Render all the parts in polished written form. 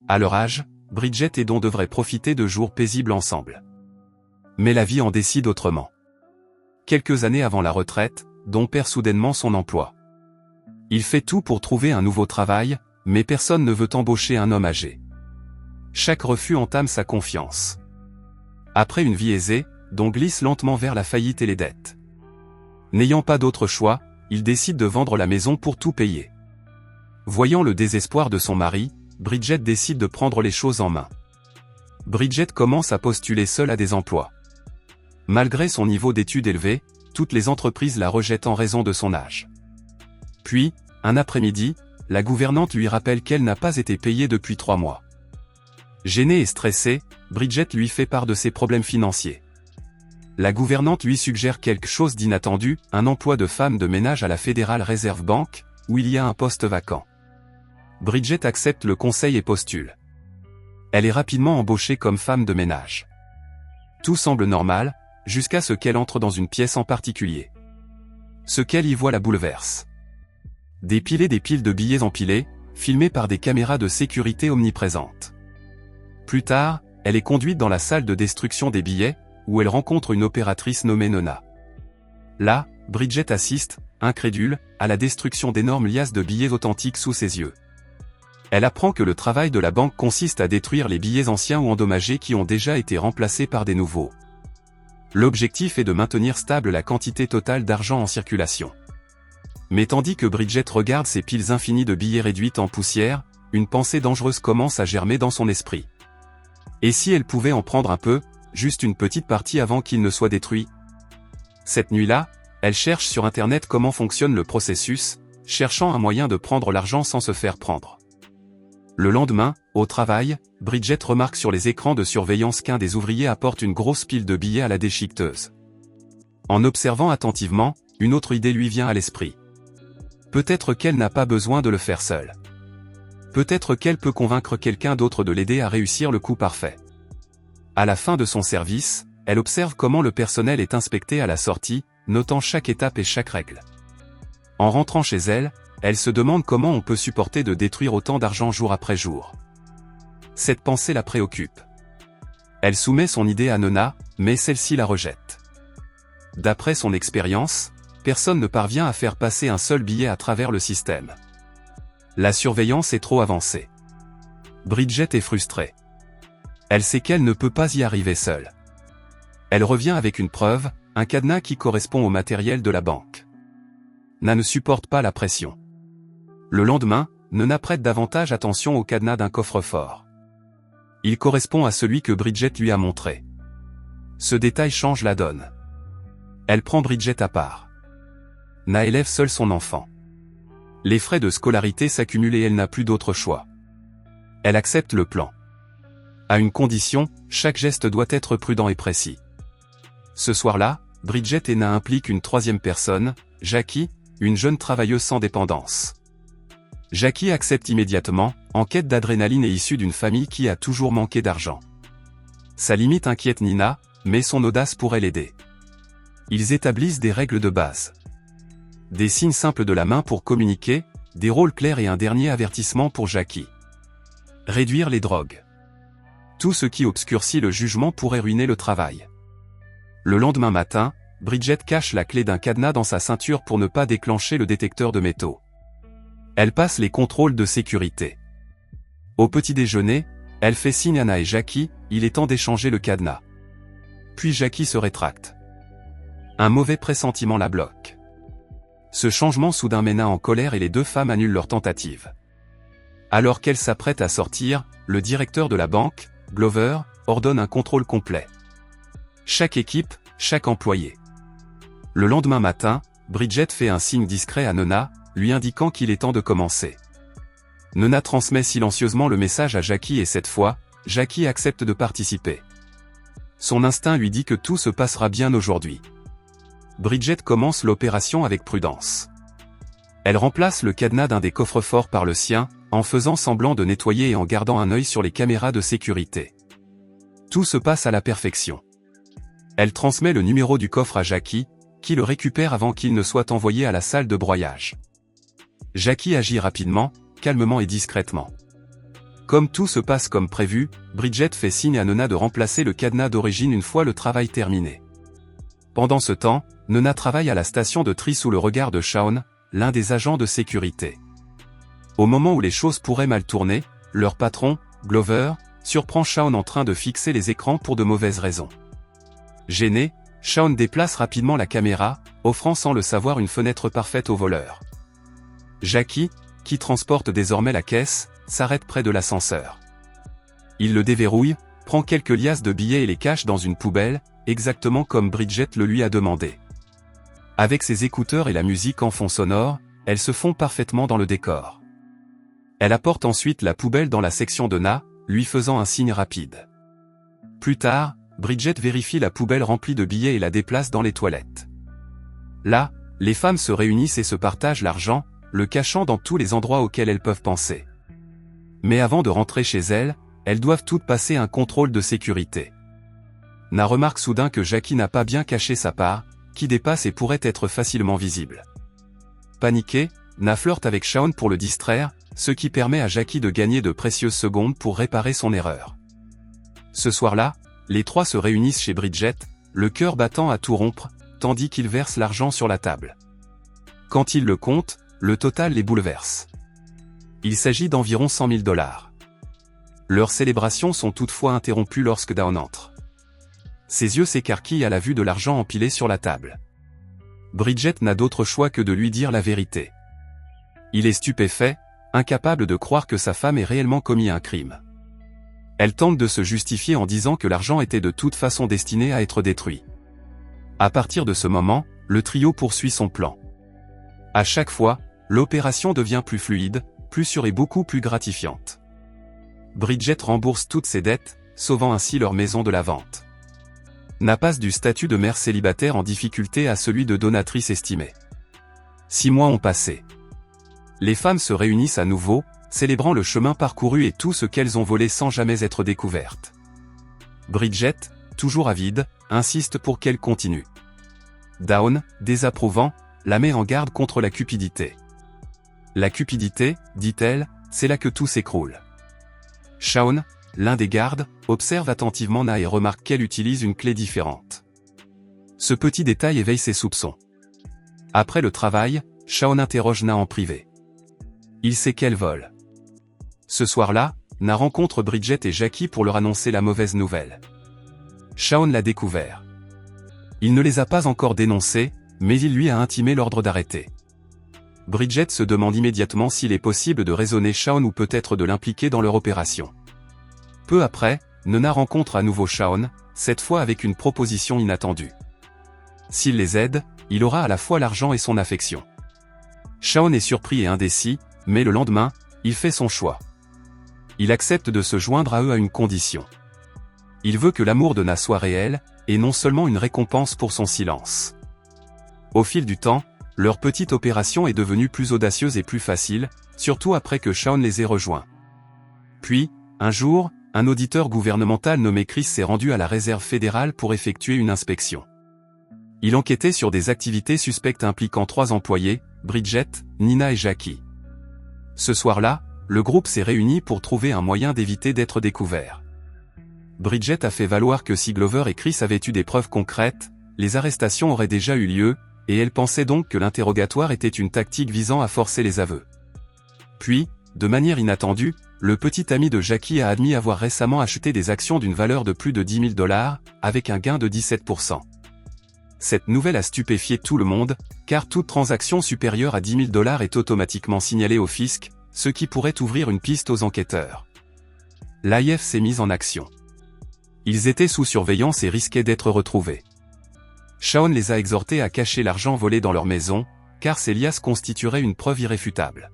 À leur âge, Bridget et Don devraient profiter de jours paisibles ensemble. Mais la vie en décide autrement. Quelques années avant la retraite, Don perd soudainement son emploi. Il fait tout pour trouver un nouveau travail, mais personne ne veut embaucher un homme âgé. Chaque refus entame sa confiance. Après une vie aisée, Don glisse lentement vers la faillite et les dettes. N'ayant pas d'autre choix, il décide de vendre la maison pour tout payer. Voyant le désespoir de son mari, Bridget décide de prendre les choses en main. Bridget commence à postuler seule à des emplois. Malgré son niveau d'études élevé, toutes les entreprises la rejettent en raison de son âge. Puis, un après-midi, la gouvernante lui rappelle qu'elle n'a pas été payée depuis 3 mois. Gênée et stressée, Bridget lui fait part de ses problèmes financiers. La gouvernante lui suggère quelque chose d'inattendu, un emploi de femme de ménage à la Federal Reserve Bank, où il y a un poste vacant. Bridget accepte le conseil et postule. Elle est rapidement embauchée comme femme de ménage. Tout semble normal, jusqu'à ce qu'elle entre dans une pièce en particulier. Ce qu'elle y voit la bouleverse. Des piles de billets empilés, filmés par des caméras de sécurité omniprésentes. Plus tard, elle est conduite dans la salle de destruction des billets, où elle rencontre une opératrice nommée Nona. Là, Bridget assiste, incrédule, à la destruction d'énormes liasses de billets authentiques sous ses yeux. Elle apprend que le travail de la banque consiste à détruire les billets anciens ou endommagés qui ont déjà été remplacés par des nouveaux. L'objectif est de maintenir stable la quantité totale d'argent en circulation. Mais tandis que Bridget regarde ces piles infinies de billets réduites en poussière, une pensée dangereuse commence à germer dans son esprit. Et si elle pouvait en prendre un peu, juste une petite partie avant qu'il ne soit détruit? Cette nuit-là, elle cherche sur Internet comment fonctionne le processus, cherchant un moyen de prendre l'argent sans se faire prendre. Le lendemain, au travail, Bridget remarque sur les écrans de surveillance qu'un des ouvriers apporte une grosse pile de billets à la déchiqueteuse. En observant attentivement, une autre idée lui vient à l'esprit. Peut-être qu'elle n'a pas besoin de le faire seule. Peut-être qu'elle peut convaincre quelqu'un d'autre de l'aider à réussir le coup parfait. À la fin de son service, elle observe comment le personnel est inspecté à la sortie, notant chaque étape et chaque règle. En rentrant chez elle, elle se demande comment on peut supporter de détruire autant d'argent jour après jour. Cette pensée la préoccupe. Elle soumet son idée à Nona, mais celle-ci la rejette. D'après son expérience, personne ne parvient à faire passer un seul billet à travers le système. La surveillance est trop avancée. Bridget est frustrée. Elle sait qu'elle ne peut pas y arriver seule. Elle revient avec une preuve, un cadenas qui correspond au matériel de la banque. Nona ne supporte pas la pression. Le lendemain, Nona prête davantage attention au cadenas d'un coffre-fort. Il correspond à celui que Bridget lui a montré. Ce détail change la donne. Elle prend Bridget à part. Nona élève seule son enfant. Les frais de scolarité s'accumulent et elle n'a plus d'autre choix. Elle accepte le plan. À une condition, chaque geste doit être prudent et précis. Ce soir-là, Bridget et Nona impliquent une troisième personne, Jackie, une jeune travailleuse sans dépendance. Jackie accepte immédiatement, en quête d'adrénaline et issue d'une famille qui a toujours manqué d'argent. Sa limite inquiète Nina, mais son audace pourrait l'aider. Ils établissent des règles de base. Des signes simples de la main pour communiquer, des rôles clairs et un dernier avertissement pour Jackie. Réduire les drogues. Tout ce qui obscurcit le jugement pourrait ruiner le travail. Le lendemain matin, Bridget cache la clé d'un cadenas dans sa ceinture pour ne pas déclencher le détecteur de métaux. Elle passe les contrôles de sécurité. Au petit déjeuner, elle fait signe à Nona et Jackie, il est temps d'échanger le cadenas. Puis Jackie se rétracte. Un mauvais pressentiment la bloque. Ce changement soudain met Nona en colère et les deux femmes annulent leur tentative. Alors qu'elle s'apprête à sortir, le directeur de la banque, Glover, ordonne un contrôle complet. Chaque équipe, chaque employé. Le lendemain matin, Bridget fait un signe discret à Nona, lui indiquant qu'il est temps de commencer. Nona transmet silencieusement le message à Jackie et cette fois, Jackie accepte de participer. Son instinct lui dit que tout se passera bien aujourd'hui. Bridget commence l'opération avec prudence. Elle remplace le cadenas d'un des coffres-forts par le sien, en faisant semblant de nettoyer et en gardant un œil sur les caméras de sécurité. Tout se passe à la perfection. Elle transmet le numéro du coffre à Jackie, qui le récupère avant qu'il ne soit envoyé à la salle de broyage. Jackie agit rapidement, calmement et discrètement. Comme tout se passe comme prévu, Bridget fait signe à Nona de remplacer le cadenas d'origine une fois le travail terminé. Pendant ce temps, Nona travaille à la station de tri sous le regard de Shaun, l'un des agents de sécurité. Au moment où les choses pourraient mal tourner, leur patron, Glover, surprend Shaun en train de fixer les écrans pour de mauvaises raisons. Gêné, Shaun déplace rapidement la caméra, offrant sans le savoir une fenêtre parfaite au voleur. Jackie, qui transporte désormais la caisse, s'arrête près de l'ascenseur. Il le déverrouille, prend quelques liasses de billets et les cache dans une poubelle, exactement comme Bridget le lui a demandé. Avec ses écouteurs et la musique en fond sonore, elles se font parfaitement dans le décor. Elle apporte ensuite la poubelle dans la section de Na, lui faisant un signe rapide. Plus tard, Bridget vérifie la poubelle remplie de billets et la déplace dans les toilettes. Là, les femmes se réunissent et se partagent l'argent, le cachant dans tous les endroits auxquels elles peuvent penser. Mais avant de rentrer chez elles doivent toutes passer un contrôle de sécurité. Na remarque soudain que Jackie n'a pas bien caché sa part, qui dépasse et pourrait être facilement visible. Paniquée, Na flirte avec Shaun pour le distraire, ce qui permet à Jackie de gagner de précieuses secondes pour réparer son erreur. Ce soir-là, les trois se réunissent chez Bridget, le cœur battant à tout rompre, tandis qu'ils versent l'argent sur la table. Quand ils le comptent, le total les bouleverse. Il s'agit d'environ 100 000 $. Leurs célébrations sont toutefois interrompues lorsque Dawn entre. Ses yeux s'écarquillent à la vue de l'argent empilé sur la table. Bridget n'a d'autre choix que de lui dire la vérité. Il est stupéfait, incapable de croire que sa femme ait réellement commis un crime. Elle tente de se justifier en disant que l'argent était de toute façon destiné à être détruit. À partir de ce moment, le trio poursuit son plan. À chaque fois, l'opération devient plus fluide, plus sûre et beaucoup plus gratifiante. Bridget rembourse toutes ses dettes, sauvant ainsi leur maison de la vente. Na passe du statut de mère célibataire en difficulté à celui de donatrice estimée. 6 mois ont passé. Les femmes se réunissent à nouveau, célébrant le chemin parcouru et tout ce qu'elles ont volé sans jamais être découvertes. Bridget, toujours avide, insiste pour qu'elle continue. Dawn, désapprouvant, la met en garde contre la cupidité. La cupidité, dit-elle, c'est là que tout s'écroule. Shaun, l'un des gardes, observe attentivement Na et remarque qu'elle utilise une clé différente. Ce petit détail éveille ses soupçons. Après le travail, Shaun interroge Na en privé. Il sait qu'elle vole. Ce soir-là, Na rencontre Bridget et Jackie pour leur annoncer la mauvaise nouvelle. Shaun l'a découvert. Il ne les a pas encore dénoncés, mais il lui a intimé l'ordre d'arrêter. Bridget se demande immédiatement s'il est possible de raisonner Shaun ou peut-être de l'impliquer dans leur opération. Peu après, Nona rencontre à nouveau Shaun, cette fois avec une proposition inattendue. S'il les aide, il aura à la fois l'argent et son affection. Shaun est surpris et indécis, mais le lendemain, il fait son choix. Il accepte de se joindre à eux à une condition. Il veut que l'amour de Na soit réel, et non seulement une récompense pour son silence. Au fil du temps, leur petite opération est devenue plus audacieuse et plus facile, surtout après que Shaun les ait rejoints. Puis, un jour, un auditeur gouvernemental nommé Chris s'est rendu à la réserve fédérale pour effectuer une inspection. Il enquêtait sur des activités suspectes impliquant 3 employés, Bridget, Nina et Jackie. Ce soir-là, le groupe s'est réuni pour trouver un moyen d'éviter d'être découvert. Bridget a fait valoir que si Glover et Chris avaient eu des preuves concrètes, les arrestations auraient déjà eu lieu, et elle pensait donc que l'interrogatoire était une tactique visant à forcer les aveux. Puis, de manière inattendue, le petit ami de Jackie a admis avoir récemment acheté des actions d'une valeur de plus de 10 000 $, avec un gain de 17%. Cette nouvelle a stupéfié tout le monde, car toute transaction supérieure à 10 000 $ est automatiquement signalée au fisc, ce qui pourrait ouvrir une piste aux enquêteurs. L'AIF s'est mise en action. Ils étaient sous surveillance et risquaient d'être retrouvés. Shaun les a exhortés à cacher l'argent volé dans leur maison, car ces liasses constitueraient une preuve irréfutable.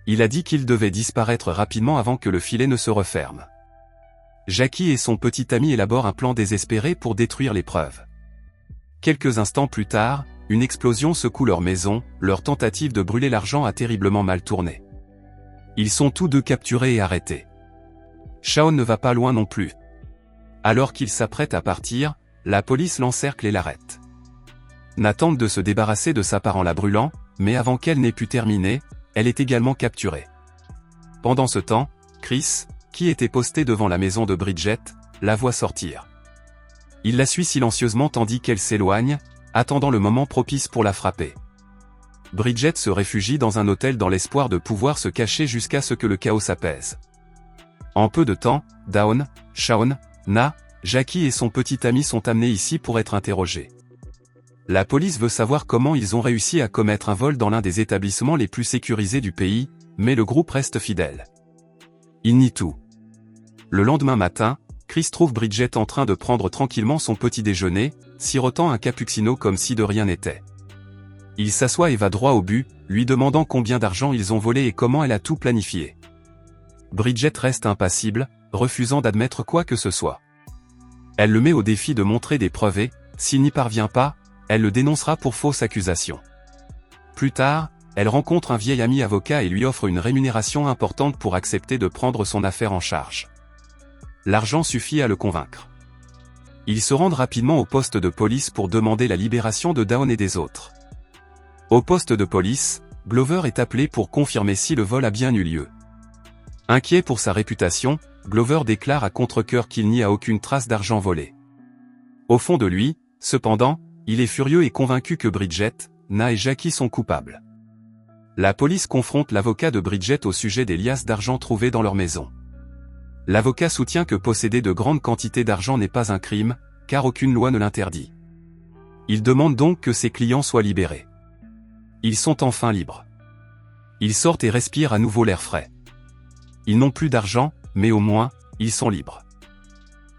Il a dit qu'ils devaient disparaître rapidement avant que le filet ne se referme. Jackie et son petit ami élaborent un plan désespéré pour détruire les preuves. Quelques instants plus tard, une explosion secoue leur maison, leur tentative de brûler l'argent a terriblement mal tourné. Ils sont tous deux capturés et arrêtés. Shaun ne va pas loin non plus. Alors qu'il s'apprête à partir, la police l'encercle et l'arrête. Na tente de se débarrasser de sa part en la brûlant, mais avant qu'elle n'ait pu terminer, elle est également capturée. Pendant ce temps, Chris, qui était posté devant la maison de Bridget, la voit sortir. Il la suit silencieusement tandis qu'elle s'éloigne, attendant le moment propice pour la frapper. Bridget se réfugie dans un hôtel dans l'espoir de pouvoir se cacher jusqu'à ce que le chaos s'apaise. En peu de temps, Dawn, Shawn, Na, Jackie et son petit ami sont amenés ici pour être interrogés. La police veut savoir comment ils ont réussi à commettre un vol dans l'un des établissements les plus sécurisés du pays, mais le groupe reste fidèle. Il nie tout. Le lendemain matin, Chris trouve Bridget en train de prendre tranquillement son petit déjeuner, sirotant un cappuccino comme si de rien n'était. Il s'assoit et va droit au but, lui demandant combien d'argent ils ont volé et comment elle a tout planifié. Bridget reste impassible, refusant d'admettre quoi que ce soit. Elle le met au défi de montrer des preuves et, s'il n'y parvient pas, elle le dénoncera pour fausse accusation. Plus tard, elle rencontre un vieil ami avocat et lui offre une rémunération importante pour accepter de prendre son affaire en charge. L'argent suffit à le convaincre. Ils se rendent rapidement au poste de police pour demander la libération de Dawn et des autres. Au poste de police, Glover est appelé pour confirmer si le vol a bien eu lieu. Inquiet pour sa réputation, Glover déclare à contre-cœur qu'il n'y a aucune trace d'argent volé. Au fond de lui, cependant, il est furieux et convaincu que Bridget, Na et Jackie sont coupables. La police confronte l'avocat de Bridget au sujet des liasses d'argent trouvées dans leur maison. L'avocat soutient que posséder de grandes quantités d'argent n'est pas un crime, car aucune loi ne l'interdit. Il demande donc que ses clients soient libérés. Ils sont enfin libres. Ils sortent et respirent à nouveau l'air frais. Ils n'ont plus d'argent, mais au moins, ils sont libres.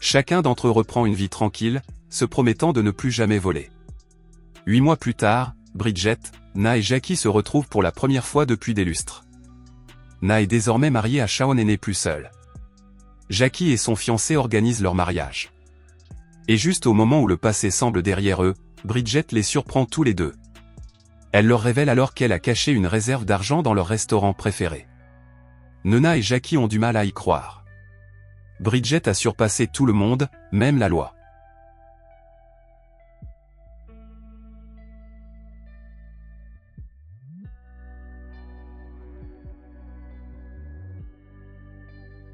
Chacun d'entre eux reprend une vie tranquille, se promettant de ne plus jamais voler. 8 mois plus tard, Bridget, Na et Jackie se retrouvent pour la première fois depuis des lustres. Na est désormais mariée à Shawn et n'est plus seule. Jackie et son fiancé organisent leur mariage. Et juste au moment où le passé semble derrière eux, Bridget les surprend tous les deux. Elle leur révèle alors qu'elle a caché une réserve d'argent dans leur restaurant préféré. Na et Jackie ont du mal à y croire. Bridget a surpassé tout le monde, même la loi.